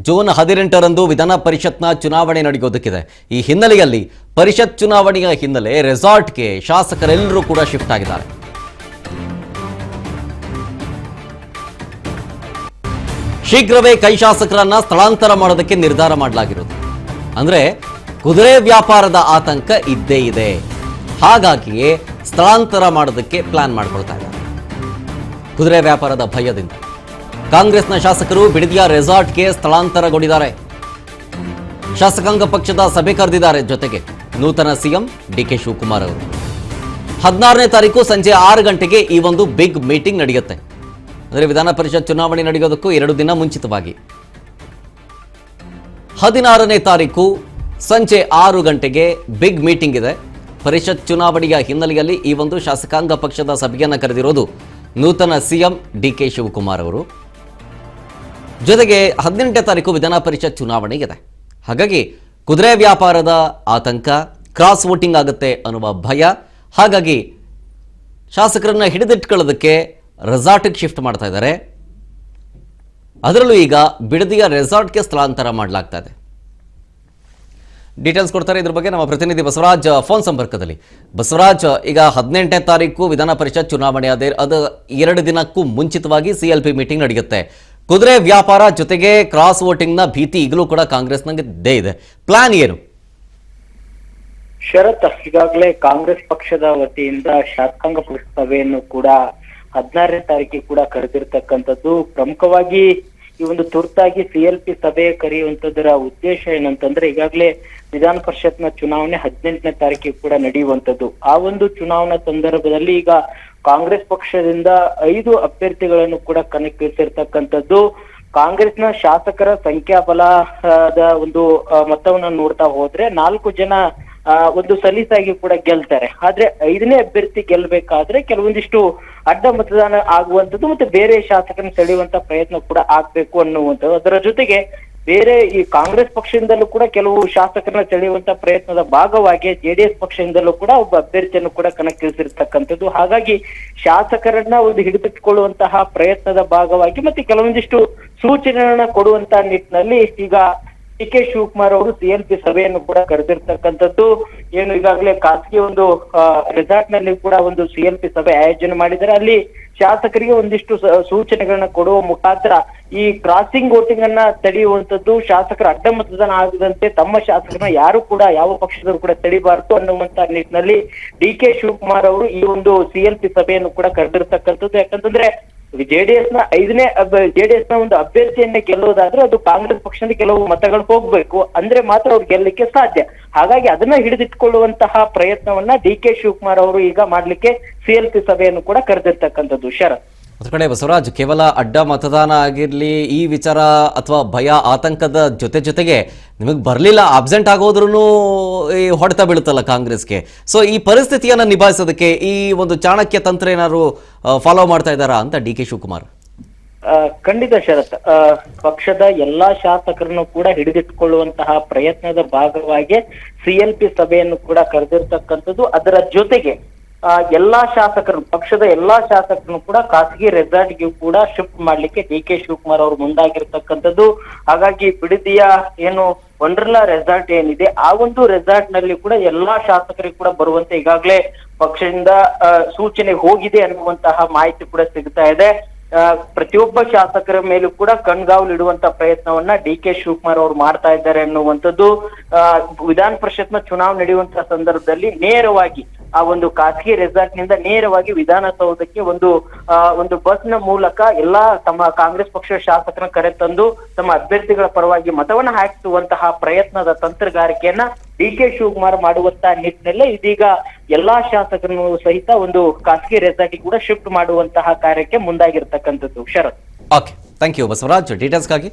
June 18ರಂದು ವಿಧಾನ ಪರಿಷತ್ನ ಚುನಾವಣೆ ನಡೆಯೋದಕ್ಕಿದೆ. ಈ ಹಿನ್ನೆಲೆಯಲ್ಲಿ ಪರಿಷತ್ ಚುನಾವಣೆಯ ಹಿನ್ನೆಲೆ ರೆಸಾರ್ಟ್ಗೆ ಶಾಸಕರೆಲ್ಲರೂ ಕೂಡ ಶಿಫ್ಟ್ ಆಗಿದ್ದಾರೆ. ಶೀಘ್ರವೇ ಕೈ ಶಾಸಕರನ್ನ ಸ್ಥಳಾಂತರ ಮಾಡೋದಕ್ಕೆ ನಿರ್ಧಾರ ಮಾಡಲಾಗಿರೋದು. ಅಂದ್ರೆ ಕುದುರೆ ವ್ಯಾಪಾರದ ಆತಂಕ ಇದ್ದೇ ಇದೆ, ಹಾಗಾಗಿಯೇ ಸ್ಥಳಾಂತರ ಮಾಡೋದಕ್ಕೆ ಪ್ಲಾನ್ ಮಾಡ್ಕೊಳ್ತಾ ಇದ್ದಾರೆ. ಕುದುರೆ ವ್ಯಾಪಾರದ ಭಯದಿಂದ ಕಾಂಗ್ರೆಸ್ನ ಶಾಸಕರು ಬಿಡದಿಯ ರೆಸಾರ್ಟ್ಗೆ ಸ್ಥಳಾಂತರಗೊಂಡಿದ್ದಾರೆ. ಶಾಸಕಾಂಗ ಪಕ್ಷದ ಸಭೆ ಕರೆದಿದ್ದಾರೆ. ಜೊತೆಗೆ ನೂತನ ಸಿಎಂ ಡಿಕೆ ಶಿವಕುಮಾರ್ ಅವರು 16ನೇ ತಾರೀಕು ಸಂಜೆ 6 ಗಂಟೆಗೆ ಈ ಒಂದು ಬಿಗ್ ಮೀಟಿಂಗ್ ನಡೆಯುತ್ತೆ. ಅಂದರೆ ವಿಧಾನ ಪರಿಷತ್ ಚುನಾವಣೆ ನಡೆಯೋದಕ್ಕೂ 2 ದಿನ ಮುಂಚಿತವಾಗಿ 16ನೇ ತಾರೀಕು ಸಂಜೆ 6 ಗಂಟೆಗೆ ಬಿಗ್ ಮೀಟಿಂಗ್ ಇದೆ. ಪರಿಷತ್ ಚುನಾವಣೆಯ ಹಿನ್ನೆಲೆಯಲ್ಲಿ ಈ ಒಂದು ಶಾಸಕಾಂಗ ಪಕ್ಷದ ಸಭೆಯನ್ನು ಕರೆದಿರೋದು ನೂತನ ಸಿಎಂ ಡಿಕೆ ಶಿವಕುಮಾರ್ ಅವರು. ಜೊತೆಗೆ 18ನೇ ತಾರೀಕು ವಿಧಾನ ಪರಿಷತ್ ಚುನಾವಣೆ ಇದೆ. ಹಾಗಾಗಿ ಕುದುರೆ ವ್ಯಾಪಾರದ ಆತಂಕ, ಕ್ರಾಸ್ ವೋಟಿಂಗ್ ಆಗುತ್ತೆ ಅನ್ನುವ ಭಯ, ಹಾಗಾಗಿ ಶಾಸಕರನ್ನ ಹಿಡಿದಿಟ್ಕೊಳ್ಳೋದಕ್ಕೆ ರೆಸಾರ್ಟ್ಗೆ ಶಿಫ್ಟ್ ಮಾಡ್ತಾ ಇದ್ದಾರೆ. ಅದರಲ್ಲೂ ಈಗ ಬಿಡದಿಯ ರೆಸಾರ್ಟ್ಗೆ ಸ್ಥಳಾಂತರ ಮಾಡಲಾಗ್ತಾ ಇದೆ. ಡೀಟೇಲ್ಸ್ ಕೊಡ್ತಾರೆ ಇದ್ರ ಬಗ್ಗೆ ನಮ್ಮ ಪ್ರತಿನಿಧಿ ಬಸವರಾಜ್ ಫೋನ್ ಸಂಪರ್ಕದಲ್ಲಿ. ಬಸವರಾಜ್, ಈಗ 18ನೇ ತಾರೀಕು ವಿಧಾನ ಪರಿಷತ್ ಚುನಾವಣೆ ಅದು 2 ದಿನಕ್ಕೂ ಮುಂಚಿತವಾಗಿ CLP ಮೀಟಿಂಗ್ ನಡೆಯುತ್ತೆ. ಕುದುರೆ ವ್ಯಾಪಾರ ಜೊತೆಗೆ ಕ್ರಾಸ್ ವೋಟಿಂಗ್ನ ಭೀತಿ ಈಗಲೂ ಕೂಡ ಕಾಂಗ್ರೆಸ್ನಲ್ಲಿ ಇದ್ದೇ ಇದೆ. ಪ್ಲಾನ್ ಏನು? ಶರತ್, ಈಗಾಗಲೇ ಕಾಂಗ್ರೆಸ್ ಪಕ್ಷದ ವತಿಯಿಂದ ಶಾಸಕಾಂಗ ಪಕ್ಷ ಸಭೆಯನ್ನು ಕೂಡ 16ನೇ ತಾರೀಕಿಗೆ ಕೂಡ ಕರೆದಿರ್ತಕ್ಕಂಥದ್ದು. ಪ್ರಮುಖವಾಗಿ ಈ ಒಂದು ತುರ್ತಾಗಿ CLP ಸಭೆ ಕರೆಯುವಂತದರ ಉದ್ದೇಶ ಏನಂತಂದ್ರೆ, ಈಗಾಗಲೇ ವಿಧಾನ ಪರಿಷತ್ನ ಚುನಾವಣೆ 18ನೇ ತಾರೀಕಿಗೆ ಕೂಡ ನಡೆಯುವಂತದ್ದು. ಆ ಒಂದು ಚುನಾವಣಾ ಸಂದರ್ಭದಲ್ಲಿ ಈಗ ಕಾಂಗ್ರೆಸ್ ಪಕ್ಷದಿಂದ 5 ಅಭ್ಯರ್ಥಿಗಳನ್ನು ಕೂಡ ಕಣಕ್ಕಿಳಿಸಿರ್ತಕ್ಕಂಥದ್ದು. ಕಾಂಗ್ರೆಸ್ನ ಶಾಸಕರ ಸಂಖ್ಯಾಬಲದ ಒಂದು ಮೊತ್ತವನ್ನು ನೋಡ್ತಾ ಹೋದ್ರೆ 4 ಜನ ಒಂದು ಸಲೀಸಾಗಿ ಕೂಡ ಗೆಲ್ತಾರೆ. ಆದ್ರೆ 5ನೇ ಅಭ್ಯರ್ಥಿ ಗೆಲ್ಬೇಕಾದ್ರೆ ಕೆಲವೊಂದಿಷ್ಟು ಅಡ್ಡ ಮತದಾನ ಆಗುವಂಥದ್ದು ಮತ್ತೆ ಬೇರೆ ಶಾಸಕರನ್ನ ಸೆಳೆಯುವಂತ ಪ್ರಯತ್ನ ಕೂಡ ಆಗ್ಬೇಕು ಅನ್ನುವಂಥದ್ದು. ಅದರ ಜೊತೆಗೆ ಬೇರೆ ಈ ಕಾಂಗ್ರೆಸ್ ಪಕ್ಷದಿಂದಲೂ ಕೂಡ ಕೆಲವು ಶಾಸಕರನ್ನ ಸೆಳೆಯುವಂತ ಪ್ರಯತ್ನದ ಭಾಗವಾಗಿ JDS ಪಕ್ಷದಿಂದಲೂ ಕೂಡ ಒಬ್ಬ ಅಭ್ಯರ್ಥಿಯನ್ನು ಕೂಡ ಕಣಕ್ಕಿಳಿಸಿರ್ತಕ್ಕಂಥದ್ದು. ಹಾಗಾಗಿ ಶಾಸಕರನ್ನ ಒಂದು ಹಿಡಿದಿಟ್ಟುಕೊಳ್ಳುವಂತಹ ಪ್ರಯತ್ನದ ಭಾಗವಾಗಿ ಮತ್ತೆ ಕೆಲವೊಂದಿಷ್ಟು ಸೂಚನೆಗಳನ್ನ ಕೊಡುವಂತ ನಿಟ್ಟಿನಲ್ಲಿ ಈಗ ಡಿಕೆ ಶಿವಕುಮಾರ್ ಅವರು CLP ಸಭೆಯನ್ನು ಕೂಡ ಕರೆದಿರ್ತಕ್ಕಂಥದ್ದು. ಏನು ಈಗಾಗಲೇ ಖಾಸಗಿ ಒಂದು ರೆಸಾರ್ಟ್ ನಲ್ಲಿ ಕೂಡ ಒಂದು CLP ಸಭೆ ಆಯೋಜನೆ ಮಾಡಿದ್ದಾರೆ. ಅಲ್ಲಿ ಶಾಸಕರಿಗೆ ಒಂದಿಷ್ಟು ಸೂಚನೆಗಳನ್ನ ಕೊಡುವ ಮುಖಾಂತರ ಈ ಕ್ರಾಸಿಂಗ್ ವೋಟಿಂಗ್ ಅನ್ನ ತಡೆಯುವಂತದ್ದು, ಶಾಸಕರ ಅಡ್ಡ ಮತದಾನ ಆಗದಂತೆ ತಮ್ಮ ಶಾಸಕರನ್ನ ಯಾರು ಕೂಡ ಯಾವ ಪಕ್ಷದವರು ಕೂಡ ತಡಿಬಾರದು ಅನ್ನುವಂತ ನಿಟ್ಟಿನಲ್ಲಿ ಡಿಕೆ ಶಿವಕುಮಾರ್ ಅವರು ಈ ಒಂದು CLP ಸಭೆಯನ್ನು ಕೂಡ ಕರೆದಿರ್ತಕ್ಕಂಥದ್ದು. ಯಾಕಂತಂದ್ರೆ JDS ನ 5ನೇ JDS ನ ಒಂದು ಅಭ್ಯರ್ಥಿಯನ್ನೇ ಗೆಲ್ಲುವುದಾದ್ರೆ ಅದು ಕಾಂಗ್ರೆಸ್ ಪಕ್ಷದ ಕೆಲವು ಮತಗಳು ಹೋಗ್ಬೇಕು, ಅಂದ್ರೆ ಮಾತ್ರ ಅವ್ರು ಗೆಲ್ಲಲಿಕ್ಕೆ ಸಾಧ್ಯ. ಹಾಗಾಗಿ ಅದನ್ನ ಹಿಡಿದಿಟ್ಕೊಳ್ಳುವಂತಹ ಪ್ರಯತ್ನವನ್ನ ಡಿಕೆ ಶಿವಕುಮಾರ್ ಅವರು ಈಗ ಮಾಡ್ಲಿಕ್ಕೆ CLP ಸಭೆಯನ್ನು ಕೂಡ ಕರೆದಿರ್ತಕ್ಕಂಥದ್ದು. ಶರತ್, ಒಂದು ಕಡೆ ಬಸವರಾಜ್, ಕೇವಲ ಅಡ್ಡ ಮತದಾನ ಆಗಿರ್ಲಿ, ಈ ವಿಚಾರ ಅಥವಾ ಭಯ ಆತಂಕದ ಜೊತೆಗೆ ನಿಮಗೆ ಬರಲಿಲ್ಲ, ಅಬ್ಸೆಂಟ್ ಆಗೋದ್ರೂ ಈ ಹೊಡೆತ ಬೀಳುತ್ತಲ್ಲ ಕಾಂಗ್ರೆಸ್ಗೆ. ಸೊ ಈ ಪರಿಸ್ಥಿತಿಯನ್ನ ನಿಭಾಯಿಸೋದಕ್ಕೆ ಈ ಒಂದು ಚಾಣಕ್ಯ ತಂತ್ರ ಏನಾದ್ರು ಫಾಲೋ ಮಾಡ್ತಾ ಇದ್ದಾರಾ ಅಂತ ಡಿಕೆ ಶಿವಕುಮಾರ್? ಖಂಡಿತ ಶರತ್, ಪಕ್ಷದ ಎಲ್ಲಾ ಶಾಸಕರನ್ನು ಕೂಡ ಹಿಡಿದಿಟ್ಟುಕೊಳ್ಳುವಂತಹ ಪ್ರಯತ್ನದ ಭಾಗವಾಗಿ CLP ಸಭೆಯನ್ನು ಕೂಡ ಕರೆದಿರ್ತಕ್ಕಂಥದ್ದು. ಅದರ ಜೊತೆಗೆ ಎಲ್ಲಾ ಶಾಸಕರು, ಪಕ್ಷದ ಎಲ್ಲಾ ಶಾಸಕರನ್ನು ಕೂಡ ಖಾಸಗಿ ರೆಸಾರ್ಟ್ಗೆ ಕೂಡ ಶಿಫ್ಟ್ ಮಾಡ್ಲಿಕ್ಕೆ ಡಿಕೆ ಶಿವಕುಮಾರ್ ಅವರು ಮುಂದಾಗಿರ್ತಕ್ಕಂಥದ್ದು. ಹಾಗಾಗಿ ಬಿಡದಿಯ ಏನು ವಂಡರ್ಲಾ ರೆಸಾರ್ಟ್ ಏನಿದೆ ಆ ಒಂದು ರೆಸಾರ್ಟ್ ನಲ್ಲಿ ಕೂಡ ಎಲ್ಲಾ ಶಾಸಕರಿಗೆ ಕೂಡ ಬರುವಂತೆ ಈಗಾಗಲೇ ಪಕ್ಷದಿಂದ ಸೂಚನೆ ಹೋಗಿದೆ ಅನ್ನುವಂತಹ ಮಾಹಿತಿ ಕೂಡ ಸಿಗ್ತಾ ಇದೆ. ಪ್ರತಿಯೊಬ್ಬ ಶಾಸಕರ ಮೇಲೂ ಕೂಡ ಕಣ್ಗಾವಲು ಇಡುವಂತ ಪ್ರಯತ್ನವನ್ನ ಡಿಕೆ ಶಿವಕುಮಾರ್ ಅವರು ಮಾಡ್ತಾ ಇದ್ದಾರೆ ಅನ್ನುವಂಥದ್ದು. ವಿಧಾನ ಪರಿಷತ್ನ ಚುನಾವಣೆ ನಡೆಯುವಂತಹ ಸಂದರ್ಭದಲ್ಲಿ ನೇರವಾಗಿ ಆ ಒಂದು ಖಾಸಗಿ ರೆಸಾರ್ಟ್ ನಿಂದ ನೇರವಾಗಿ ವಿಧಾನಸೌಧಕ್ಕೆ ಒಂದು ಬಸ್ ನ ಮೂಲಕ ಎಲ್ಲಾ ತಮ್ಮ ಕಾಂಗ್ರೆಸ್ ಪಕ್ಷದ ಶಾಸಕರನ್ನ ಕರೆತಂದು ತಮ್ಮ ಅಭ್ಯರ್ಥಿಗಳ ಪರವಾಗಿ ಮತವನ್ನ ಹಾಕಿಸುವಂತಹ ಪ್ರಯತ್ನದ ತಂತ್ರಗಾರಿಕೆಯನ್ನ ಡಿಕೆ ಶಿವಕುಮಾರ್ ಮಾಡುವಂತ ನಿಟ್ಟಿನಲ್ಲೇ ಇದೀಗ ಎಲ್ಲಾ ಶಾಸಕರನ್ನು ಸಹಿತ ಒಂದು ಖಾಸಗಿ ರೆಸಾರ್ಟ್ ಕೂಡ ಶಿಫ್ಟ್ ಮಾಡುವಂತಹ ಕಾರ್ಯಕ್ಕೆ ಮುಂದಾಗಿರ್ತಕ್ಕಂಥದ್ದು. ಶರತ್, ಓಕೆ, ಥ್ಯಾಂಕ್ ಯು ಬಸವರಾಜ್ ಡೀಟೇಲ್ಸ್ಗಾಗಿ.